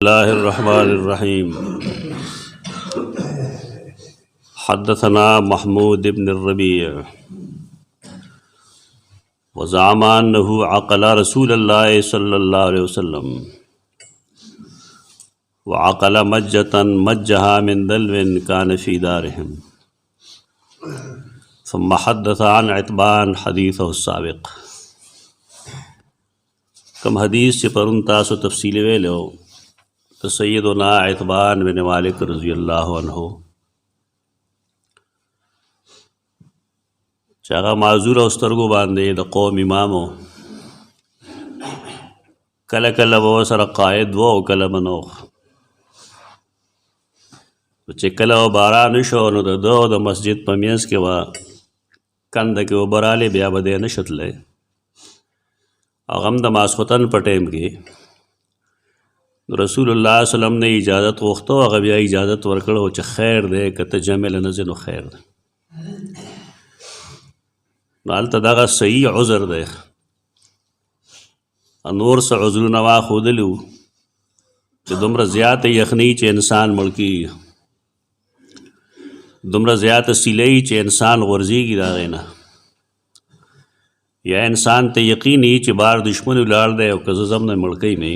الله الرحمن الرحيم. حدثنا محمود بن الربيع وزعم أنه عقل رسول الله صلى الله عليه وسلم وعقل مجة مجها من دلو كان في دارهم ثم حدث عن عتبان حديثه السابق. کم حدیث چې پرون تاسو تفصیل ویلو تو سیدنا عتبان بن مالک رضی اللہ عنہ چې هغه معذور او سترګو باندې د قوم امامو کله کله به سره قائد و او کله به نو، چې کله باران شو نو د مسجد په منځ کې به کنده کې اوبه رالې بیا به دی نه شتلی. هغه هم د ماسخوتن په ټایم کې رسول الله صلی الله علیه وسلم نے اجازت غوښته، هغه بیا اجازت ورکړه چې خیر دی که ته جمع له نه ځې نو خیر دی. نو هلته دغه صحیح عذر دی. نور څه عذرونه واښودلي وو چې دومره زیاته یخنۍ چې انسان مړ کېږي، دومره زیاته سیلۍ چې انسان غورځېږي د هغې نه، یا انسان ته یقین وي چې بار دشمن ولاړ دی او که زه ځم نه مړ کوي نه،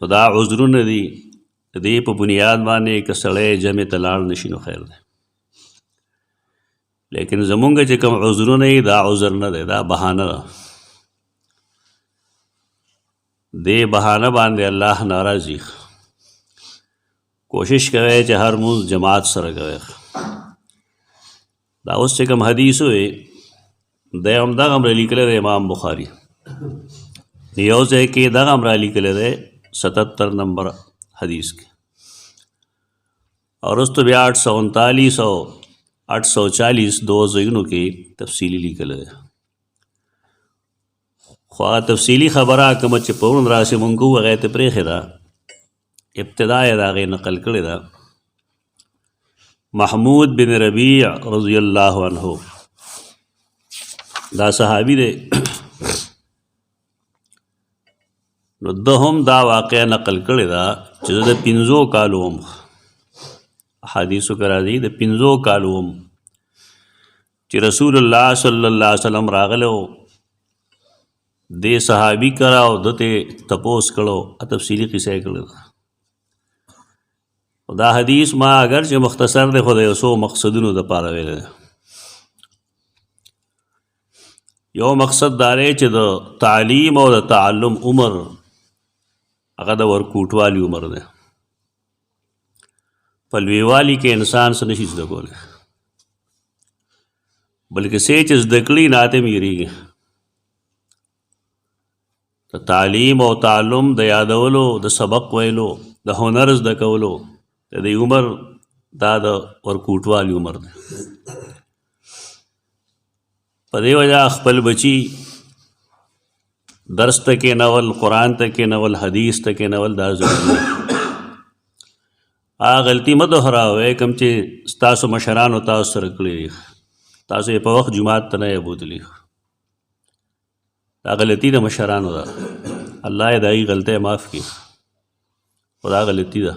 نو دا عذرونه دي. د دې په بنیاد باندې که سړی جمع ته لاړ نه شي نو خیر دی. لیکن زمونږ چې کوم عذرونه وي دا عذر نه دی، دا بهانه ده. دې بهانه باندې الله ناراضي. کوشش کوئ چې هر مونځ جماعت سره کوئ. دا اوس چې کوم حدیث وی دی همدغه هم رالیکلی دی امام بخاري، یو ځای کې دغه هم رالیکلی دی 77 نمبر حدیث کې، اور وروسته بیا 839 او 840 دو ځایونو کې تفصیلي لیکلی دی. خو هغه تفصیلي خبره کومه چې پرون راسې مونږ کوو هغې ته پرېښې ده، ابتدا یې د هغې نقل کړې ده. محمود بن ربیع رضی الله عنه دا صحابي دی، نو ده هم دا واقعه نقل کړې ده چې زه د 5 کالو وم، حدیثو کې راځي د 5 کالو وم چې رسول الله صلی الله علیه وسلم راغلی و. دې صحابي کرا او ده ته تپوس کړو، تفصیلي قصه یې کړې ده. دا حدیث ما اگر چې مختصر دی خو د یو څو مقصدونو دپاره ویلی دی. یو مقصد دا دی چې د تعلیم او د تعلم عمر هغه د ورکوټوالي عمر دی. په لویوالي کې انسان څه نشي زده کولی، بلکې څه چې زده کړي نه هغې ته میرېږي. د تعلیم او تعلم د یادولو، د سبق ویلو، د هنر زده کولو د دې عمر دا د ورکوټوالي عمر دی. په دې وجه خپل بچي درس ته کېنول، قرآن ته کېنول، حدیث ته کېنول دا ضروري دی. هغه غلطي مه دوهراوئ کوم چې ستاسو مشرانو تاسو سره کړي، تاسو یې په وخت جومات ته نه یې بوتلي. دا غلطي د مشرانو ده، الله یې د هغې غلطۍ معاف کړي، خو دا غلطي ده.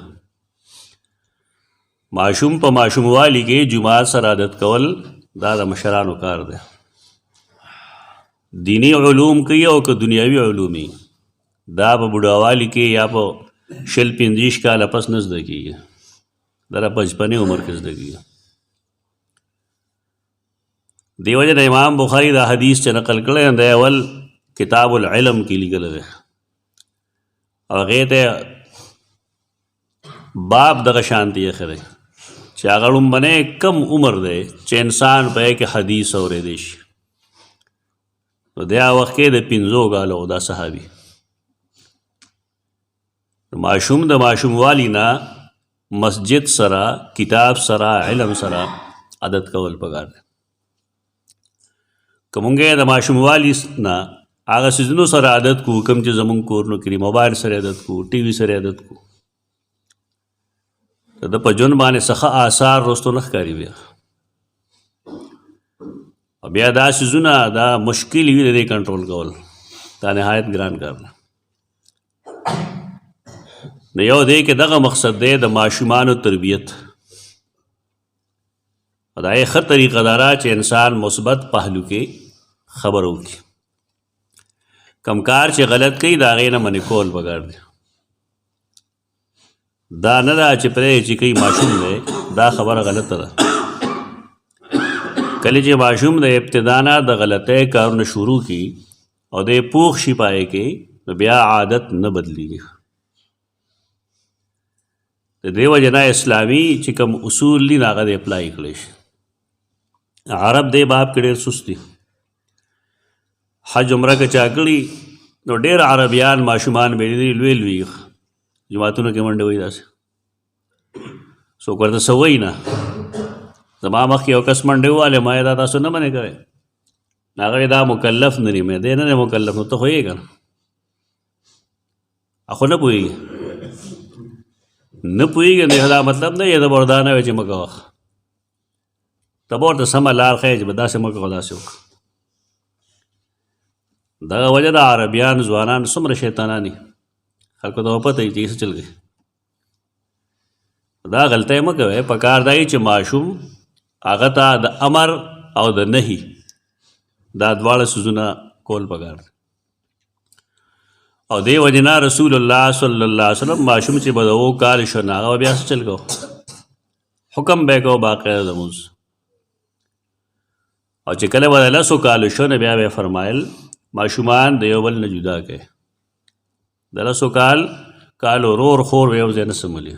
ماشوم په ماشوموالي کې جومات سره عادت کول دا د مشرانو کار دی. دینی علوم کوي او که دنیاوي علوم وي دا په بوډاوالي کې یا په 25 کاله پس نه زده کېږي، دا د 55 عمر کې زده کېږي. دې وجه د امام بخاري دا حدیث چې نقل کړی دی اول کتاب العلم کې لیکلی دی، او هغې ته باب دغه شانتي ایښی دی چې هغه لومبنی کم عمر دی چې انسان په هغې کې حدیث اورېدی شي. نو دی هغه وخت کې د 5 کالو دا صحابي. ماشوم د ماشوموالي نه مسجد سره، کتاب سره، علم سره عادت کول پکار دی. که مونږ یې د ماشوموالي نه هغه څیزونو سره عادت کوو کوم چې زمونږ کورونو کې موبایل سره عادت کوو، ټي وي سره عادت کوو، د په ژوند باندې څخه آثار وروستو نه ښکاري. بیا دا څیزونه دا مشکل وي د دې کنټرول کول، دا نهایت ګران کار دی. نو یو دی کې دغه مقصد دی د ماشومانو تربیت. دا یې ښه طریقه دا را چې انسان مثبت پهلو کې خبر وکړي. کم کار چې غلط کوي د هغې نه منې کول پکار دی. دا نه ده چې پرې چې کوي ماشوم دی دا خبره غلطه ده. کله چې ماشوم د ابتدا نه د غلطۍ کارونه شروع کړي او د پوخ شي پای کې نو بیا عادت نه بدلیږي. د دې وجې نه اسلامي چې کوم اصول دي نو هغه د اپلای کړی شي. عرب دې باب کې ډېر سست دي. حج عمره که چا کړي نو ډېر عربیان ماشومان به دي لوی لوی جماعتونو کې منډې وایي داسې څوک ورته څه وایي نه. زما مخکې یو کس منډې ووالی ما یې دا تاسو نه منې کوئ هغه دا مکلف نه دی مې دی نه دی مکلف نو ته خو یې که نه خو نه پوهېږي نه پوهېږي نو دا مطلب نه یې د به وردا نه وی چې مه کوه ته به ورته سمه لار ښیې چې به داسې مه کوه داسې وکړه. دغه وجه د عربیان ځوانان څومره شیطانان دي خلکو ته به پته وي چې څه چل کوي. دا غلطۍ مه کوئ. پکار دا چې ماشوم هغه ته د امر او د نهي دا دواړه څیزونه کول پکار دي. او دې وجې نه رسول الله صلی الله علیه وسلم ماشوم چې به د 2 کال شو نو هغه بیا څه چل کو حکم به یې کو باقاعده د لمونځ. او چې کله به د 10 کالو شو نو بیا به یې فرمایل ماشومان د یو بل نه جدا کړئ. د 10 کال ورور خور به یو ځای نه سمولي.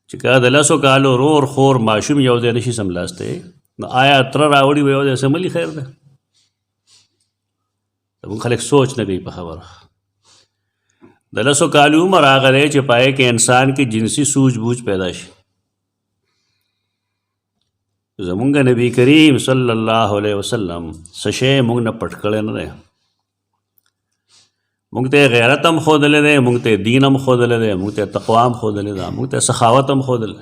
چې کله د 10 کالو ورور خور ماشوم یو ځای نشي سملاستی نو آیا تره راوړي به یو ځای سملي خیر ده؟ زموږ خلک سوچ نه کوي په خبره. د 10 کالو عمر هغه دی چې پای کې انسان کې جنسي سوچ بوچ پیدا شي. زمونږ نبی کریم صلی الله علیه وسلم څه شی موږ نه پټ کړی نه دی. موږ ته غیرت هم ښودلی دی موږ ته دین هم ښودلی دی موږ ته تقوا هم ښودلی ده موږ ته سخاوت هم ښودلی.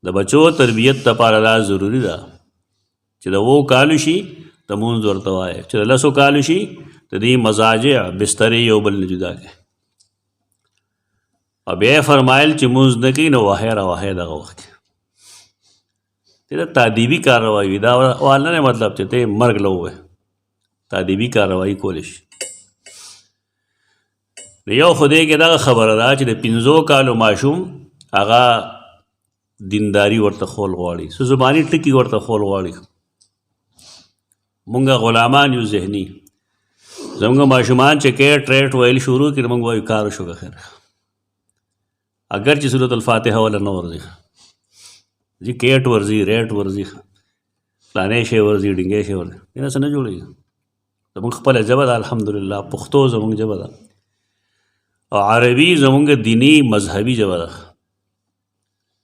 د بچو تربیت دپاره دا ضروري ده چې د 2 کالو شي د مونځ ورته وایه چې د 10 کالو شي د دې مزاجع بسترې یو بل نه جدا کړي. او بیا یې فرمایل چې مونځ نه کوي نو وهی راوهی دغه وخت کې دا تادیبي کارروایي وي. دا والا نه مطلب چې ته مرګ له ووایې تادیبي کارروایي کولی شي. یو خدای کې دغه خبره ده چې د 15 کالو ماشوم هغه دینداری ورته خول غواړي څه زباني ټکي ورته خول غواړي. مونږ غلامان یو ذهني زموږ ماشومان چې کیټ ریټ ویل شروع کړي مونږ وایو کار وشو که خیر اگر چې سورة الفاتحه ولا نه ورځي جی کیټ ورځي ریټ ورځي فلانې شی ورځي ډینګې شی ورځي دینه څه نه جوړېږي. زموږ خپله ژبه ده الحمدلله پښتو زموږ ژبه ده او عربي زموږ دیني مذهبي ژبه ده.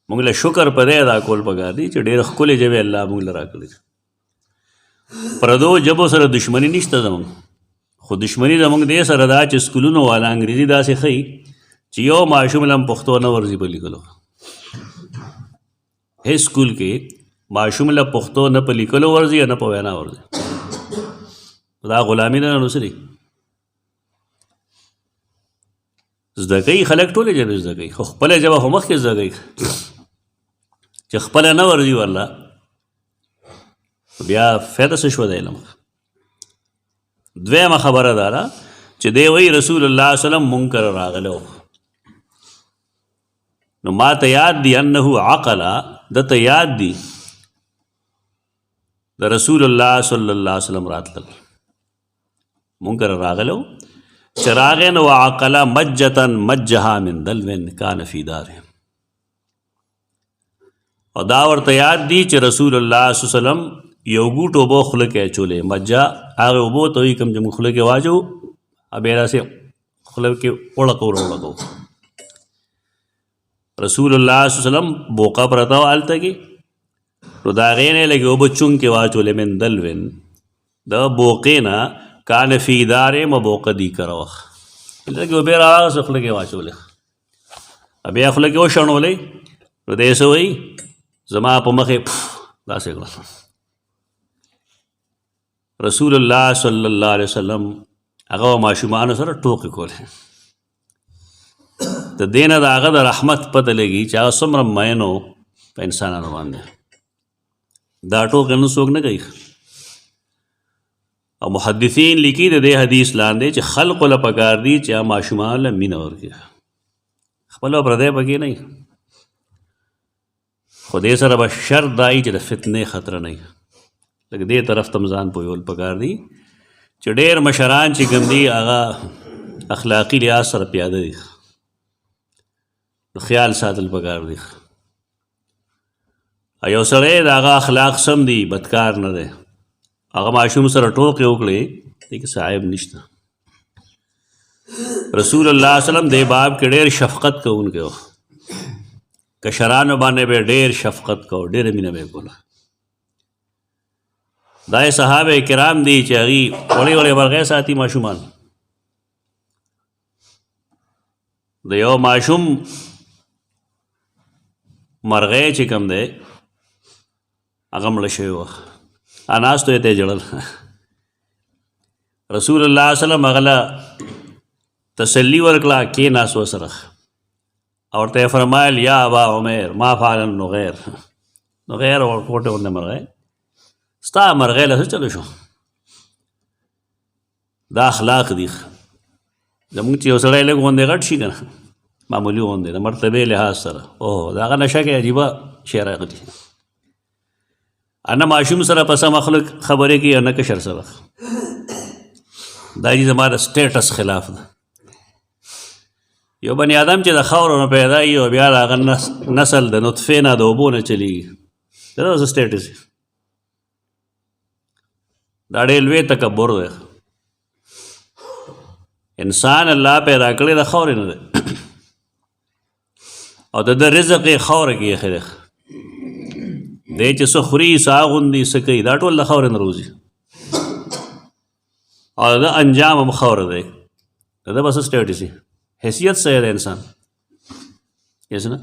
موږ له شکر په دی ادا کول پکار دي چې ډېرې ښکلې ژبې الله موږ له راکړي. پردو ژبو سره دشمني نشته زموږ خو دشمني زموږ دې سره ده چې سکولونو والا انګریزي داسې ښیي چې یو ماشوم له هم پښتو نه ورځي په لیکلو. هیڅ سکول کې ماشوم له پښتو نه په لیکلو ورځي نه په وینا ورځي. دا غلامي ده نو څه دي زده کوي خلک ټولې ژبې زده کوي خو خپله ژبه خو مخکې زده کوي چې خپله نه ورځي والله بیا فایده څه شوه د علم. دویمه خبره دا ده چې دی وایي رسول الله صلی الله علیه وسلم منکر راغلی نو ما ته یاد دی انه عقله د ته یاد دی د رسول الله صلی الله علیه وسلم راتلل منکر راغلو چې راغی نو عقله مجتا مجها من دلو کان فی داره او دا ورته یاد دی چې رسول الله صلی الله علیه وسلم یو ګوټ اوبه خوله کې اچولې مجه هغه اوبو ته وایي کوم چې موږ خوله کې واچو بیا داسې خوله کې وړکو وړکو رسول الله صلی الله علیه وسلم بوقه پرته وه هلته کې نو د هغې نه یې لږې اوبه چونګ کې واچولې من دلوین د بوقې نه کان فی دارې بوقه دی کره وخ لږې اوبې راواغسې خوله کې واچولې بیا خوله کې وشڼولې نو دی څه وایي زما په مخې داسې کړه رسول الله صلی الله علیه وسلم هغه ماشومانو سره ټوکې کولې. د دې نه د هغه د رحمت پته لګي چې هغه څومره مین و په انسانانو باندې. دا ټوکې نن څوک نه کوي. او محدثین لیکي د دې حدیث لاندې چې خلقو له پکار دي چې هغه ماشومانو له مینه ورکړي، خپل او پردی پکې نه وي. خو دې سره به شرط دا وي چې د فتنې خطره نه وي. لکه دې طرف ته ځان پویول پکار دي چې ډېر مشران چې کوم دي هغه اخلاقي لحاظ سره پیاده دي، خیال ساتل پکار دي. یو سړی د هغه اخلاق سم دي، بدکار نه دی، هغه ماشوم سره ټوکې وکړې، دې کې صاحب نشته. رسول الله صلی الله علیه وسلم دې باب کې ډېر شفقت کوونکی و. کشرانو باندې به ډېر شفقت کو، ډېره مینه به یې کوله. دا صحابه کرام دي چې هغوی وړې وړې مرغۍ ساتي ماشومان. د یو ماشوم مرغۍ چې کوم دی هغه مړه شوې وه، ناستو یې ته یې جړل. رسول الله صلی الله علیه وسلم هغه له تسلي ورکړه، کېناست ورسره او ورته یې فرمایل یا ابا عمیر ما فعل النغیر. نغیر ورکوټې غوندې مرغۍ، ستا مرغۍ له څه چلو شو؟ دا اخلاق دي. زمونږ چې یو سړی لږ غوندې غټ شي که نه، معمولي غوندې د مرتبې لحاظ سره، اوه د هغه نشه کې عجیبه شی راغلي. نه ماشوم سره په سم اخلاق خبرې کوي او نه کشر سره. دا چې زما د سټیټس خلاف ده. یو بني آدم چې د خاورو نه پیدا وي او بیا د هغه نسل د نطفې نه د اوبو نه چلېږي، دا څه سټیټس دی؟ دا ډېر لوی تکبر دی. انسان الله پیدا کړی د خاورې نه دی او د ده رزق یې خاوره کې ایښی دی. دی چې څه خوري، څه اغوندي، څه کوي، دا ټول د خاورې نه روزي او د ده انجام هم خاوره دی. د ده به څه سټیټس وي؟ حیثیت څه دی انسان؟ هېڅ نه.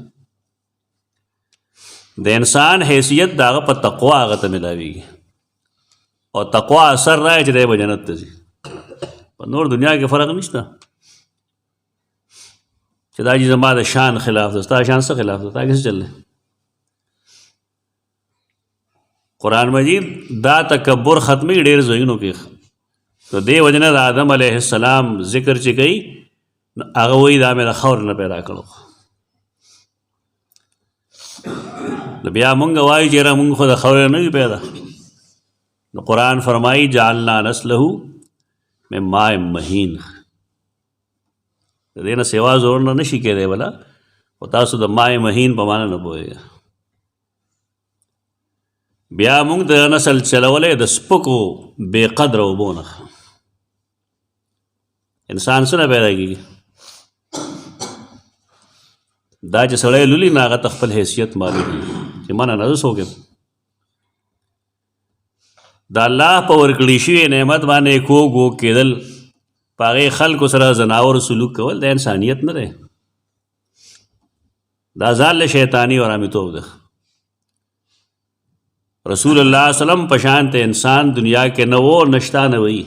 د انسان حیثیت د هغه په تقوا هغه ته ملاویږي او تقوا اثر رایي چې دی به جنت ته ځي. په نور دنیا کې فرق نشته چې دا چې زما د شان خلاف ده. ستا شان څه خلاف ده؟ تا کې څه چل دی؟ قرآن مجید دا تکبر ختمي ډېر ځایونو کې. نو دې وجې نه د آدم علیه السلام ذکر چې کوي هغه وایي دا مې د خاورې نه پیدا کړو. نو بیا مونږ وایو چې یاره مونږ خو د خاورې نه وي پیدا. نو قرآن فرمایي جعلنا نسله من ماء مهین. د دې نه سوا زور نه نشي کېدی بله، خو تاسو د ماء مهین په معنی نه پوهېږئ. بیا مونږ د نسل چلولی د سپکو بې قدره اوبو نه. انسان څنګه پیدا کېږي؟ دا چې سړی لولي نه هغه ته خپل حیثیت معلوم وي چې منه نه زه څوک یم. د الله په ورکړي شوي نعمت باندې کوږ ووږ کېدل، په هغې خلکو سره ځناور سلوک کول د انسانیت نه دی. دا ځان له شیطاني ارامتوب ده. رسول الله صلی الله علیه وسلم په شانته انسان دنیا کې نه و، نشته نه وي،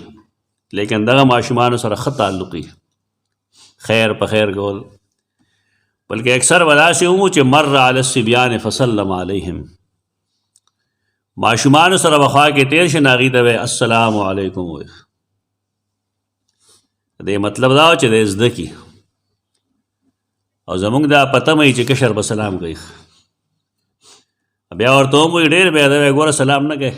لیکن دغه ماشومانو سره ښه تعلق وي، خیر په خیر کول. بلکې اکثر به داسې ومو چې مر علی الصبیان فسلم علیهم. ماشومانو سره به خوا کې تېر شي، نو هغوی ته به السلام علیکم وایي. دې مطلب دا و چې دی زده کړي او زمونږ دا پته مه چې کشر به سلام کوي. بیا ورته هم وایي ډېر بې ادبه ګوره سلام نه کوې،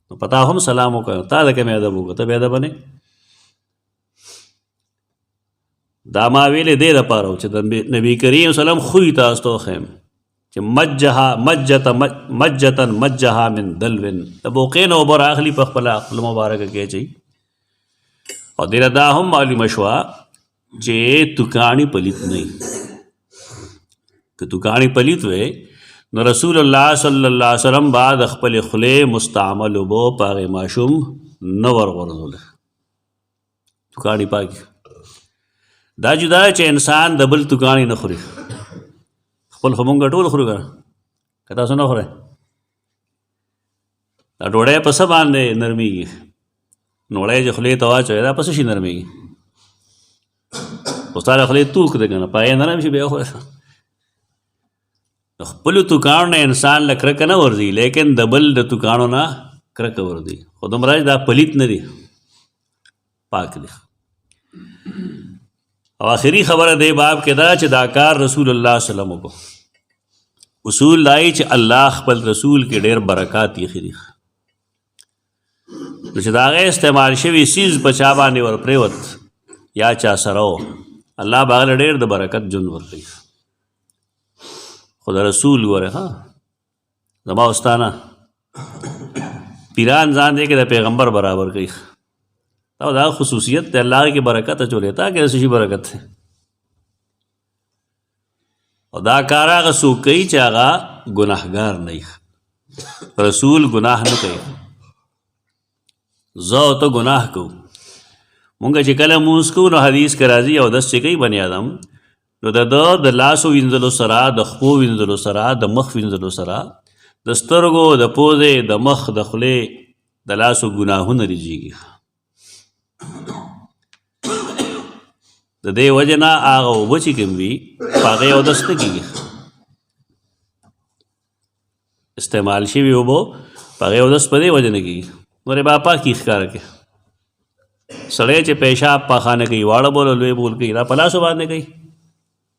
نو په تا هم سلام وکړه، تا د کومې ادب وکړه، ته بې ادبه نه. دا ما ویلې دې دپاره و چې د نبي کریم وسلم خوی تاسو ته وښیم چې مجتن مجها من دلوین، د بوقې نه اوبه رااخلي په خپله خپله مبارکه کې اچوي. او دې نه دا هم معلومه شوه چې توکاڼي پلیت نه وي. که توکاڼي پلیت وی نو رسول الله صلی الله علیه وسلم به د خپلې خولې مستعمل اوبه په هغې ماشوم نه ورغورځولی. توکاڼي پاکي. دا جدا چې انسان د بل توکاڼي نه خوري، خپل خو مونږ ټول خورو که نه، که تاسو نه خورئ. دا ډوډۍ په څه باندې نرمیږي؟ نوړی چې خولې ته واچوې دا په څه شي نرمېږي؟ خو ستا د خولې توک دی که نه په هغې نرم شي بیا خو د خپلو توکاڼو نه انسان له کرکه نه ورځي لیکن د بل د توکاڼو نه کرکه ورځي خو دومره دا پلیت نه دی پاک دی. او آخري خبره دی باب کې دا چې دا کار رسول الله صلی الله علیه وسلم وکړو. اصول دای چې الله خپل رسول کې ډېر برکات ایښي دي نو چې د هغې استعمال شوي څیز په چا باندې ور پرېوت یا چا سره و الله به هغه له ډېر د برکت ژوند ورکوي. خو د رسول ګوره ها زما استانه پیران ځان دی کې د پیغمبر برابر کوي او دا خصوصیت دی الله کې برکت اچولی تا کې څه شي برکت دی او دا کار هغه څوک کوي چې هغه ګناهګار نه وي. رسول ګناه نه کوي. زه او ته ګناه کوو مونږ چې کله مونځ کوو نو حدیث کې راځي اودس چې کوي بني آدم نو د لاسو وینځلو سره د خپو وینځلو سره د مخ وینځلو سره د سترګو د پوزې د مخ د خولې د لاسو ګناهونه رجیږي. د دې وجه نه هغه اوبه چې کوم وي په هغې اودس نه کېږي. استعمال شوي اوبه په هغې اودس په دې وجه نه کېږي نورې به پاکي ښکاره کړي. سړی چې پیشاب پاخانه کوي واړه بول لوی بول کوي دا په لاسو باندې کوي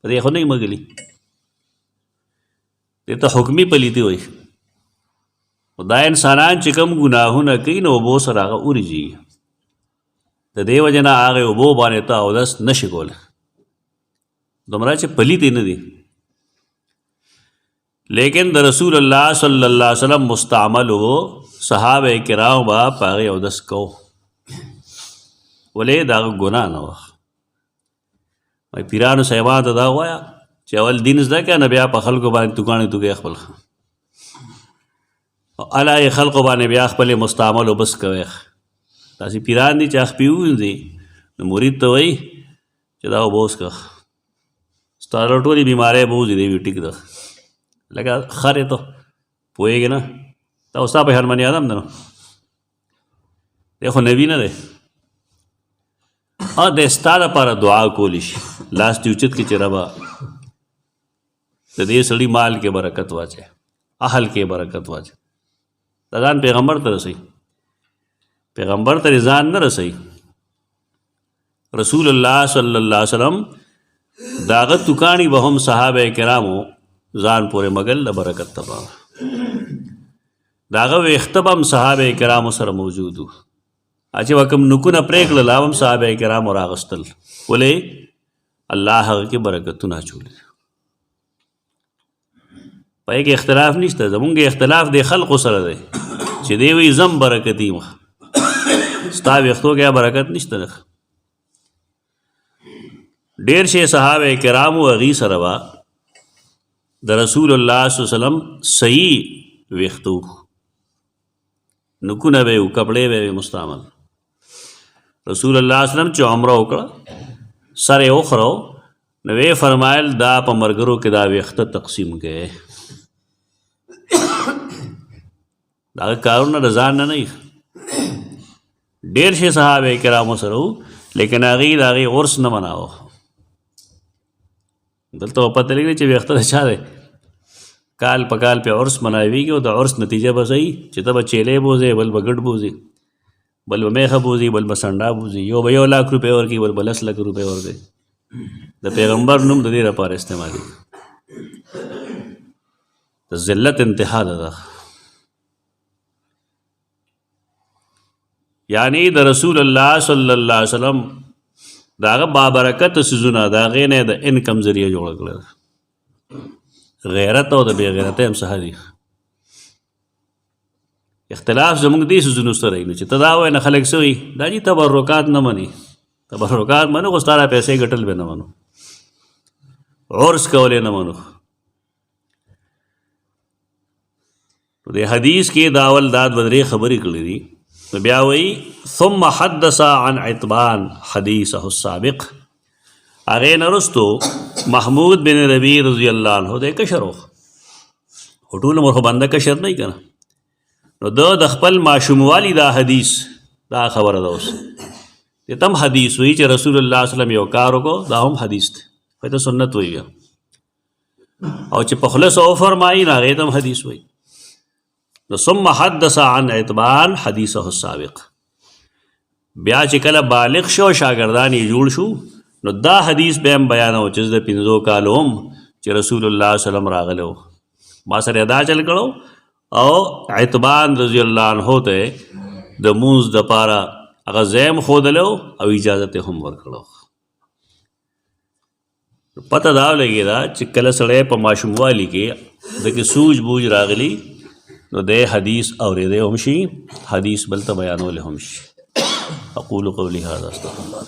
په دې خو نه مګلي دې ته حکمي پلیتي وایي. دا انسانان چې کوم ګناهونه کوي نو اوبو سره هغه اورېږي د دې وجه نه هغې اوبو باندې ته اودس نشي کولی دومره چې پلیتې نه دي. لیکن د رسول الله صلی الله علیه وسلم مستعمل و صحابه کرام به په هغې اودس کو ولې د هغه ګناه نه وه. پیرانو صاحبانو ته دا ووایه چې اول دین زده کړه نه بیا په خلکو باندې توکاڼې توکې خپل الله یې خلقو باندې بیا خپلې مستعمل و بس کوئ. داسې پیران دي چې اخپې ووینځي نو مرید ته وایي چې دا اوبه وڅښه ستا ټولې بیمارۍ به وځي دی وي ټیک ده لکه خر یې ته پوهېږې نه دا خو ستا په شان بني ادم ده نو دی خو نبي نه دی. د ستا دپاره دعا کولی شي لاس دې اوچت کړي چې ربه د دې سړي مال کې برکت واچوې اهل کې برکت واچوې. دا ځان پیغمبر ته رسوي پیغمبر ته ځان نه رسوي. رسول الله صلی الله علیه وسلم د هغه توکاڼي به هم صحابه کرامو ځان پورې مګل د برکت دپاره د هغه ویښته به هم صحابه کرامو سره موجود وو چې کوم نکونه پرې کړل هغه هم صحابه کرامو راغوستل ولې الله هغه کې برکتونه اچولي په هغې کې اختلاف نشته. زمونږ اختلاف د خلقو سره دی چې دی وایي زم برکتي یم ستا ویښتو کې برکت نشته نه. ډېر شی صحابه کرامو هغې سره به د رسول الله صلی الله علیه وسلم صحیح ویښته وو نکونه به یې وو کپړې به یې مستعمل. رسول الله صلی الله علیه وسلم چې عمره وکړه سر یې وخوړو نو ویې فرمایل دا په مرګرو کې دا ویښته تقسیم کړئ. دا کارونه د ځان نه وي. ډېر شي صحابه کرامو سره وو لیکن هغې د هغې عرس نه مناوه. دلته به پته لګي چې ویښته د چا دی کال په کال پې عرس مناویږي او د عرس نتیجه به صحیح چې ته به چیلې بوځې بل به ګډ بوځي بل به میخه بوځي بل به سنډا بوځي یو به 1 लाख روپۍ ورکړي بل به 10 لک روپۍ ورکړي. د پیغمبر نوم د دې لپاره استعمالي د ذلت انتها ده یعنی د رسول الله صلی الله علیه وسلم د هغه بابرکت څیزونه د هغې نه د انکم ذریعه جوړه کړې ده. غیرت او د بې غیرتۍ هم څه دي. اختلاف زموږ دې څیزونو سره وي نو چې ته دا وایې نه خلک څه وایي دا جي تبرکات نه مني تبرکات منو خو ستا را پیسې ګټل به نه منو عرس کولی نه منو. په دې حدیث کې دا اول دا 2 خبرې کړې دي نو بیا وایي ثم حدث عن عتبان حدیثه السابق. هغې نه وروستو محمود بن ربی رضی الله عنه دی کشر و خو ټول عمر خو بنده کشر نه وي که نه نو د خپل ماشوموالي دا حدیث دا خبره ده. اوس دې تم حدیث وی چې رسول الله صلی الله علیه وسلم یو کار وکړو، دا هم حدیث دی، خو ته سنت وی بیا. او چې په خلص او فرمایي نه هغې ته هم حدیث وی. نو ثم حدث عن عتبان حدیثه السابق، بیا چې کله بالغ شو شاګردان یې جوړ شو نو دا حدیث به هم بیانو چې د 5 کالو هم چې رسول الله صلی الله علیه وسلم راغلی و، ما سره دا چل کړو. او عتبان رضی الله عنه ته د مونځ دپاره هغه ځای هم ښودلی او اجازت یې هم ورکړو. پته دا ولګېده چې کله سړی په ماشوموالي کې دکې سوج بوج راغلی نو دی حدیث اورېدی هم شي، حدیث بل ته بیانولی هم شي. اقول قولی هذا استغفر الله.